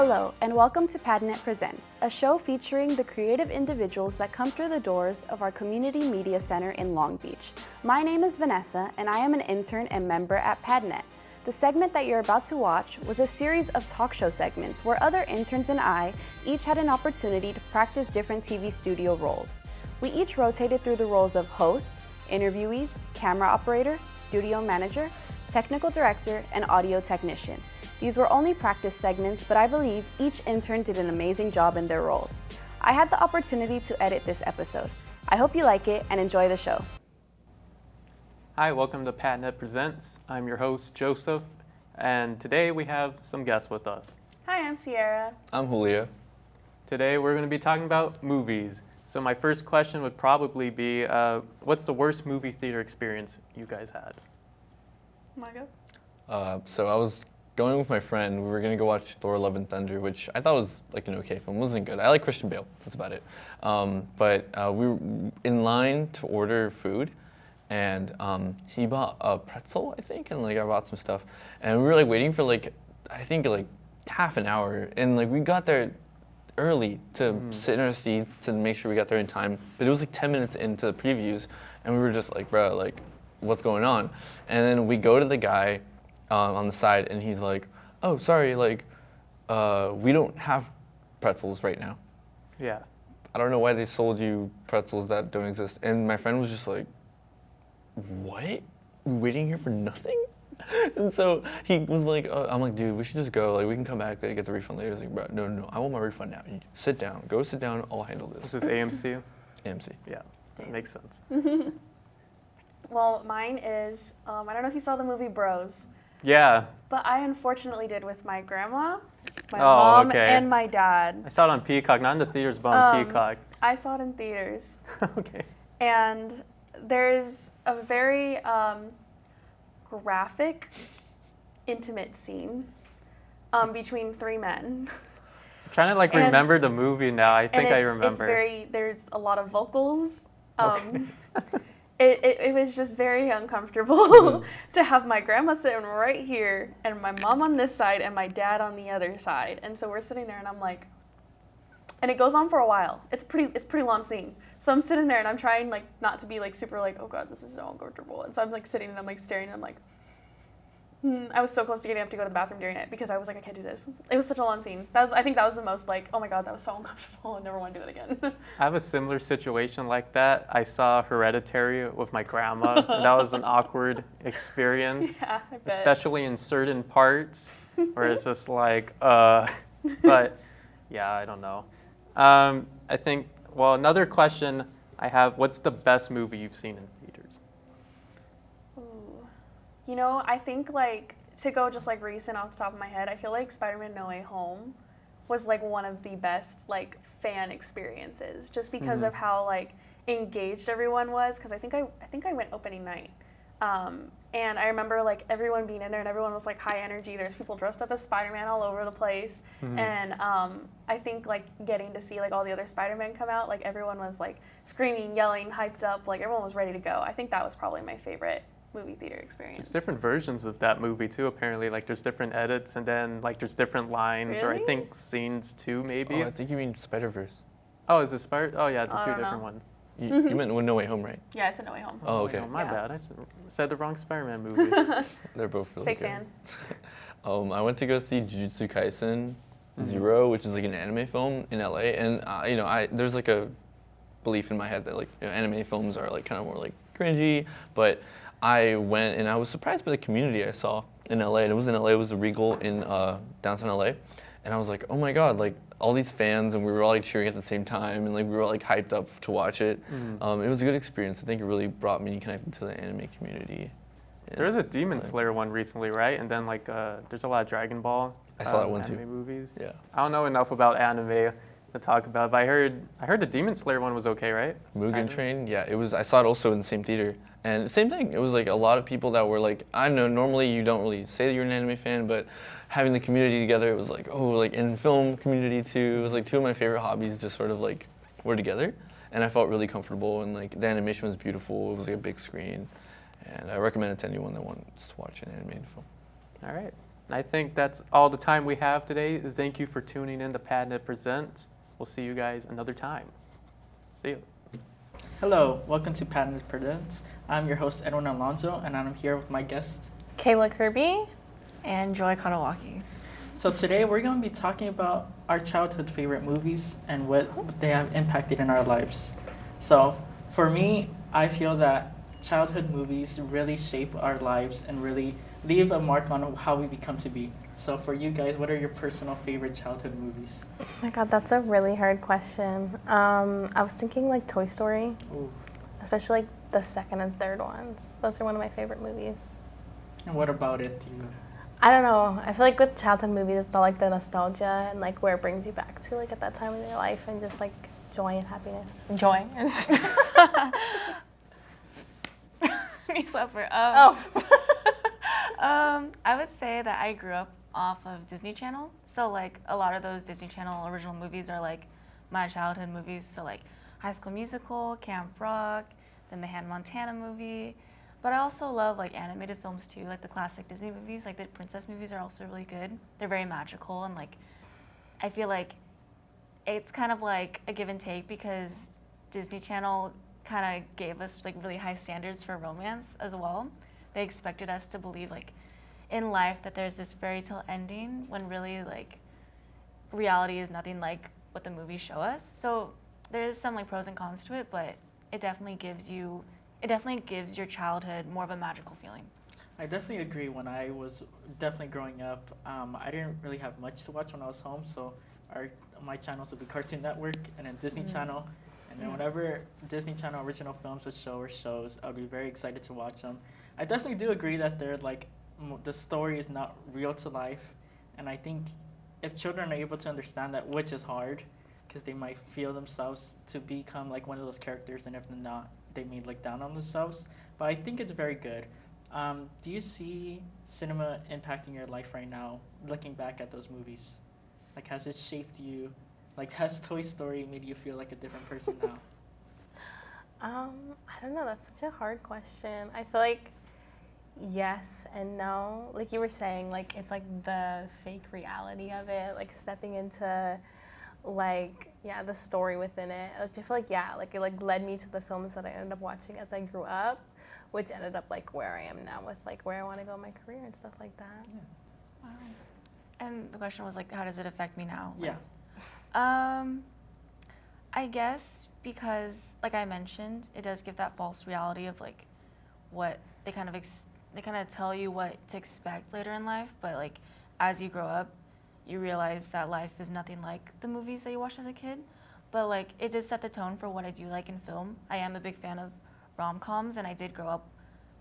Hello, and welcome to PADNET Presents, a show featuring the creative individuals that come through the doors of our Community Media Center in Long Beach. My name is Vanessa, and I am an intern and member at PADNET. The segment that you're about to watch was a series of talk show segments where other interns and I each had an opportunity to practice different TV studio roles. We each rotated through the roles of host, interviewees, camera operator, studio manager, technical director, and audio technician. These were only practice segments, but I believe each intern did an amazing job in their roles. I had the opportunity to edit this episode. I hope you like it and enjoy the show. Hi, welcome to PADNET Presents. I'm your host, Joseph, and today we have some guests with us. Hi, I'm Sierra. I'm Julio. Today we're going to be talking about movies. So my first question would probably be, what's the worst movie theater experience you guys had? Margo? So I was going with my friend. We were going to go watch Thor: Love and Thunder, which I thought was like an okay film. It wasn't good. I like Christian Bale. That's about it. But we were in line to order food, and he bought a pretzel, I think, and like I bought some stuff. And we were like waiting for like half an hour, and like we got there early to sit in our seats to make sure we got there in time. But it was like 10 minutes into the previews, and we were just like, bro, like, what's going on? And then we go to the guy on the side, and he's like, oh, sorry, like, we don't have pretzels right now. Yeah. I don't know why they sold you pretzels that don't exist. And my friend was just like, what? We're waiting here for nothing? And so he was like, I'm like, dude, we should just go. Like, we can come back and get the refund later. He's like, bro, no, I want my refund now. You sit down. Go sit down. I'll handle this. This is AMC? AMC. Yeah, that makes sense. Well, mine is, I don't know if you saw the movie Bros. Yeah. But I unfortunately did with my grandma, my Oh, mom, okay. and my dad. I saw it on Peacock, not in the theaters, but on Peacock. I saw it in theaters. Okay. And there's a very graphic, intimate scene between three men. I'm trying to like remember the movie now. I think I remember. There's a lot of vocals. Okay. It was just very uncomfortable to have my grandma sitting right here and my mom on this side and my dad on the other side. And so we're sitting there and I'm like, and it goes on for a while. It's pretty long scene. So I'm sitting there and I'm trying like not to be like super like, oh God, this is so uncomfortable. And so I'm like sitting and I'm like staring and I'm like, I was so close to getting up to go to the bathroom during it because I was like, I can't do this. It was such a long scene. I think that was the most like, oh my God, that was so uncomfortable. I never want to do that again. I have a similar situation like that. I saw Hereditary with my grandma. And that was an awkward experience, Yeah, I bet. especially in certain parts where it's just like, but yeah, I don't know. I think, well, another question I have, what's the best movie you've seen in theaters? You know, I think, like, to go just, like, recent off the top of my head, I feel like Spider-Man No Way Home was, like, one of the best, like, fan experiences, just because of how, like, engaged everyone was, because I think I went opening night. And I remember, like, everyone being in there, and everyone was, like, high energy. There's people dressed up as Spider-Man all over the place. And I think, like, getting to see, like, all the other Spider-Men come out, like, everyone was, like, screaming, yelling, hyped up. Like, everyone was ready to go. I think that was probably my favorite movie theater experience. There's different versions of that movie too, apparently. Like there's different edits and then like there's different lines or I think scenes too, maybe. Oh, I think you mean Spider-Verse. Oh, is it Spider? Oh yeah, the I two don't know. different ones. You meant No Way Home, right? Yeah, I said No Way Home. Oh, okay. Oh, my Yeah. bad. I said the wrong Spider-Man movie. They're both really Fake good. fan. I went to go see Jujutsu Kaisen Zero, which is like an anime film in LA, and there's like a belief in my head that like anime films are like kind of more like cringy, but I went and I was surprised by the community I saw in LA, and it was in LA. It was the Regal in downtown LA, and I was like, oh my God, like all these fans, and we were all like cheering at the same time, and like we were all like hyped up to watch it. It was a good experience. I think it really brought me connected to the anime community. There was a Demon Slayer one recently, right? And then like there's a lot of Dragon Ball. I saw that one anime too. Movies. Yeah. I don't know enough about anime to talk about, but I heard the Demon Slayer one was okay, right? Mugen Train, yeah, it was. I saw it also in the same theater, and same thing. It was like a lot of people that were like, I don't know, normally you don't really say that you're an anime fan, but having the community together, it was like, oh, like in film community too. It was like two of my favorite hobbies just sort of like were together, and I felt really comfortable, and like the animation was beautiful. It was like a big screen, and I recommend it to anyone that wants to watch an animated film. All right. And I think that's all the time we have today. Thank you for tuning in to PADNET Presents. We'll see you guys another time. See you. Hello, welcome to PADNET Presents. I'm your host, Edwin Alonso, and I'm here with my guest. Kayla Kirby. And Joy Katawaki. So today we're going to be talking about our childhood favorite movies and what they have impacted in our lives. So for me, I feel that childhood movies really shape our lives and really leave a mark on how we become to be. So for you guys, what are your personal favorite childhood movies? Oh my God, that's a really hard question. I was thinking like Toy Story, Ooh. especially like the second and third ones. Those are one of my favorite movies. And what about it do you? I don't know. I feel like with childhood movies, it's all like the nostalgia and like where it brings you back to like at that time in your life and just like joy and happiness. Joy. Me suffer. Oh. I would say that I grew up off of Disney Channel. So like a lot of those Disney Channel original movies are like my childhood movies. So like High School Musical, Camp Rock, then the Hannah Montana movie. But I also love like animated films too, like the classic Disney movies. Like the princess movies are also really good. They're very magical and like I feel like it's kind of like a give and take because Disney Channel kind of gave us like really high standards for romance as well. They expected us to believe like in life that there's this fairy tale ending when really like reality is nothing like what the movies show us. So there's some like pros and cons to it, but it definitely gives your childhood more of a magical feeling. I definitely agree. When I was definitely growing up, I didn't really have much to watch when I was home, so my channels would be Cartoon Network and then Disney Channel. And then whenever Disney Channel original films would show or shows, I would be very excited to watch them. I definitely do agree that they're like the story is not real to life, and I think if children are able to understand that, which is hard, because they might feel themselves to become like one of those characters, and if not, they may look down on themselves. But I think it's very good. Do you see cinema impacting your life right now, looking back at those movies? Like, has it shaped you? Like, has Toy Story made you feel like a different person now? I don't know. That's such a hard question. I feel like yes and no. Like you were saying, like it's like the fake reality of it, like stepping into like, yeah, the story within it. Like, I feel like, yeah, like it like led me to the films that I ended up watching as I grew up, which ended up like where I am now with like where I want to go in my career and stuff like that. Yeah. Wow. And the question was like, how does it affect me now? Yeah. I guess because, like I mentioned, it does give that false reality of like what they kind of tell you what to expect later in life. But like as you grow up, you realize that life is nothing like the movies that you watched as a kid. But like it did set the tone for what I do like in film. I am a big fan of rom-coms, and I did grow up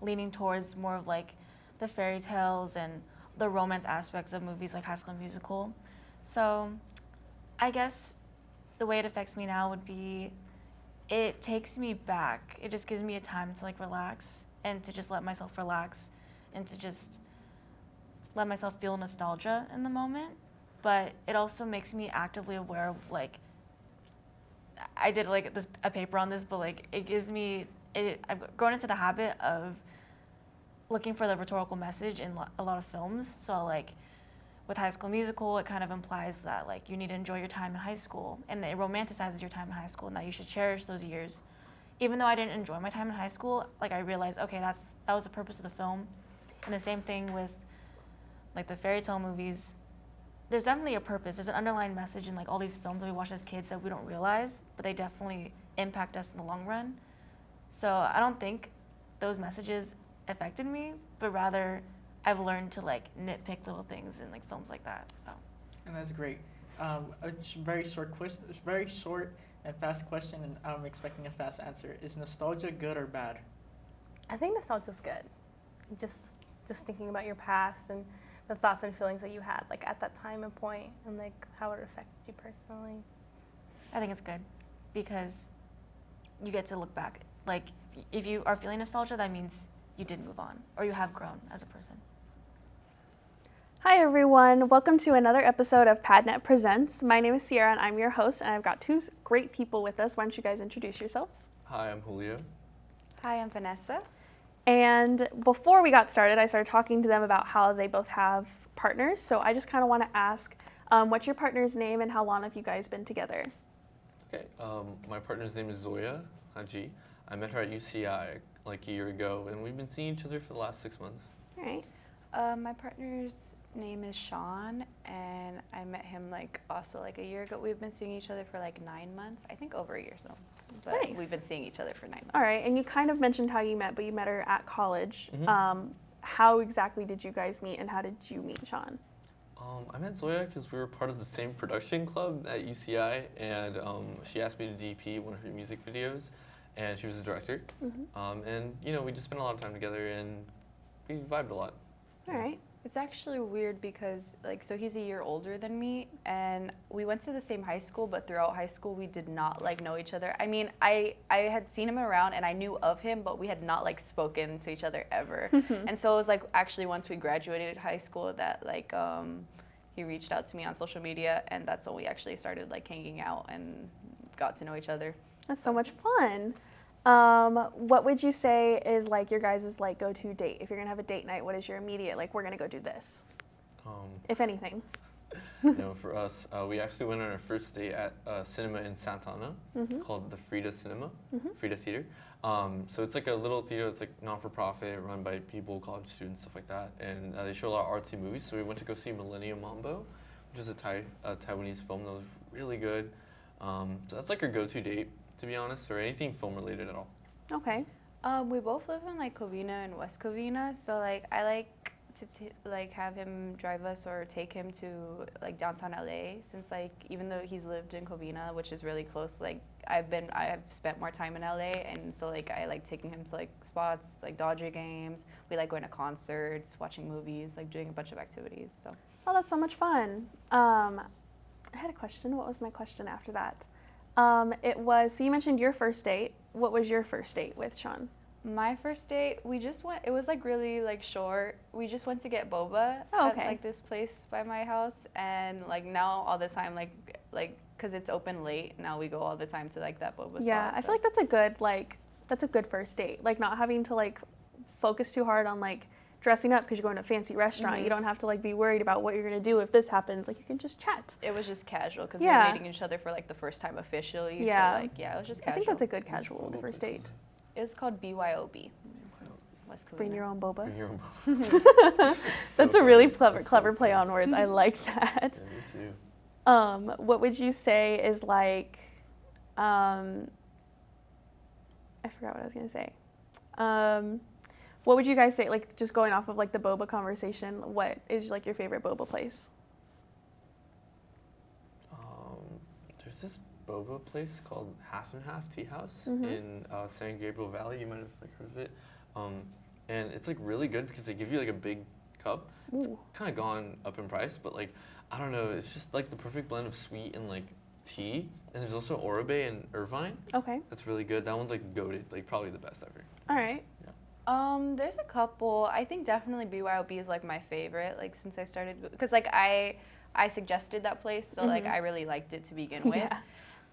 leaning towards more of like the fairy tales and the romance aspects of movies like High School Musical. So I guess the way it affects me now would be it takes me back. It just gives me a time to like relax and to just let myself relax and to just let myself feel nostalgia in the moment. But it also makes me actively aware of like, I did like a paper on this, but like it gives me, I've grown into the habit of looking for the rhetorical message in a lot of films. So like with High School Musical, it kind of implies that like you need to enjoy your time in high school, and it romanticizes your time in high school, and that you should cherish those years. Even though I didn't enjoy my time in high school, like I realized, okay, that was the purpose of the film. And the same thing with like the fairy tale movies. There's definitely a purpose. There's an underlying message in like all these films that we watch as kids that we don't realize, but they definitely impact us in the long run. So I don't think those messages affected me, but rather I've learned to like nitpick little things in like films like that. So. And that's great. A very short and fast question, and I'm expecting a fast answer. Is nostalgia good or bad? I think nostalgia's good. Just thinking about your past and the thoughts and feelings that you had like at that time and point, and like how it affected you personally. I think it's good because you get to look back. Like if you are feeling nostalgia, that means you did move on or you have grown as a person. Hi everyone, welcome to another episode of PADNET Presents. My name is Sierra and I'm your host, and I've got two great people with us. Why don't you guys introduce yourselves? Hi, I'm Julio. Hi, I'm Vanessa. And before we got started, I started talking to them about how they both have partners. So I just kind of want to ask, what's your partner's name and how long have you guys been together? Okay, my partner's name is Zoya Haji. I met her at UCI like a year ago, and we've been seeing each other for the last 6 months. All right. My partner's name is Sean, and I met him also a year ago. We've been seeing each other for 9 months, I think over a year, so. But Nice. we've been seeing each other for 9 months. All right. And you kind of mentioned how you met, but you met her at college. Mhm. How exactly did you guys meet and how did you meet Sean? I met Zoya because we were part of the same production club at UCI, and she asked me to DP one of her music videos, and she was the director. And we just spent a lot of time together, and we vibed a lot. All right. It's actually weird because so he's a year older than me, and we went to the same high school, but throughout high school we did not know each other. I mean, I had seen him around and I knew of him, but we had not spoken to each other ever. And so it was actually once we graduated high school that he reached out to me on social media, and that's when we actually started hanging out and got to know each other. That's so much fun. What would you say is your guys' go-to date? If you're gonna have a date night, what is your immediate we're gonna go do this? If anything. For us, we actually went on our first date at a cinema in Santa Ana called the Frida Cinema, Frida Theater. So it's a little theater. It's non-for-profit, run by people, college students, stuff like that. And they show a lot of artsy movies. So we went to go see Millennium Mambo, which is a Taiwanese film that was really good. So that's our go-to date, to be honest, or anything film related at all. Okay. We both live in Covina and West Covina, so I like to have him drive us or take him to downtown LA, since even though he's lived in Covina, which is really close, I have spent more time in LA, and so I like taking him to spots Dodger games. We like going to concerts, watching movies, doing a bunch of activities. So. Oh, that's so much fun. I had a question. What was my question after that? It was, so you mentioned your first date. What was your first date with Sean? My first date, we just went, it was really short. We just went to get boba at this place by my house, and now all the time, cause it's open late, now we go all the time to that boba spot. Yeah, I feel that's a good first date. Not having to focus too hard on dressing up because you're going to a fancy restaurant. You don't have to be worried about what you're gonna do if this happens. You can just chat. It was just casual because we were meeting each other for the first time officially. Yeah. So it was just casual. I think that's a good casual first date. It's called BYOB. West Covina. Bring your own boba. Bring your own boba. That's a really clever play on words. I like that. Yeah, me too. What would you say is I forgot what I was gonna say. What would you guys say, just going off of the boba conversation, what is your favorite boba place? There's this boba place called Half and Half Tea House in San Gabriel Valley. You might have heard of it. And it's really good because they give you a big cup. It's kind of gone up in price, but I don't know, it's just the perfect blend of sweet and tea. And there's also Oribe in Irvine. Okay. That's really good. That one's goated, probably the best ever. All right. Yeah. There's a couple. I think definitely BYOB is my favorite. Since I started, because I suggested that place, so I really liked it to begin with. Yeah.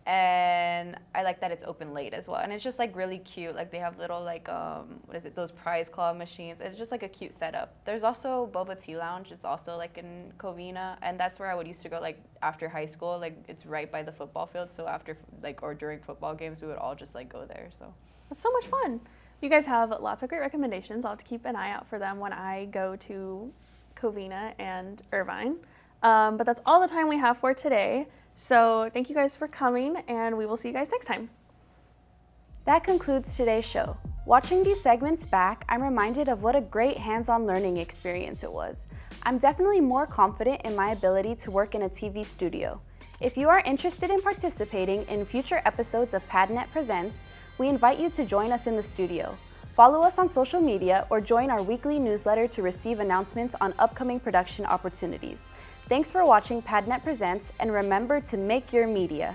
And I like that it's open late as well, and it's just really cute. They have little what is it? Those prize claw machines. It's just a cute setup. There's also Boba Tea Lounge. It's also in Covina, and that's where I would used to go after high school. It's right by the football field, so after or during football games, we would all just go there. So that's so much fun. You guys have lots of great recommendations. I'll have to keep an eye out for them when I go to Covina and Irvine. But that's all the time we have for today. So thank you guys for coming, and we will see you guys next time. That concludes today's show. Watching these segments back, I'm reminded of what a great hands-on learning experience it was. I'm definitely more confident in my ability to work in a TV studio. If you are interested in participating in future episodes of PADNET Presents, we invite you to join us in the studio. Follow us on social media or join our weekly newsletter to receive announcements on upcoming production opportunities. Thanks for watching PADNET Presents, and remember to make your media.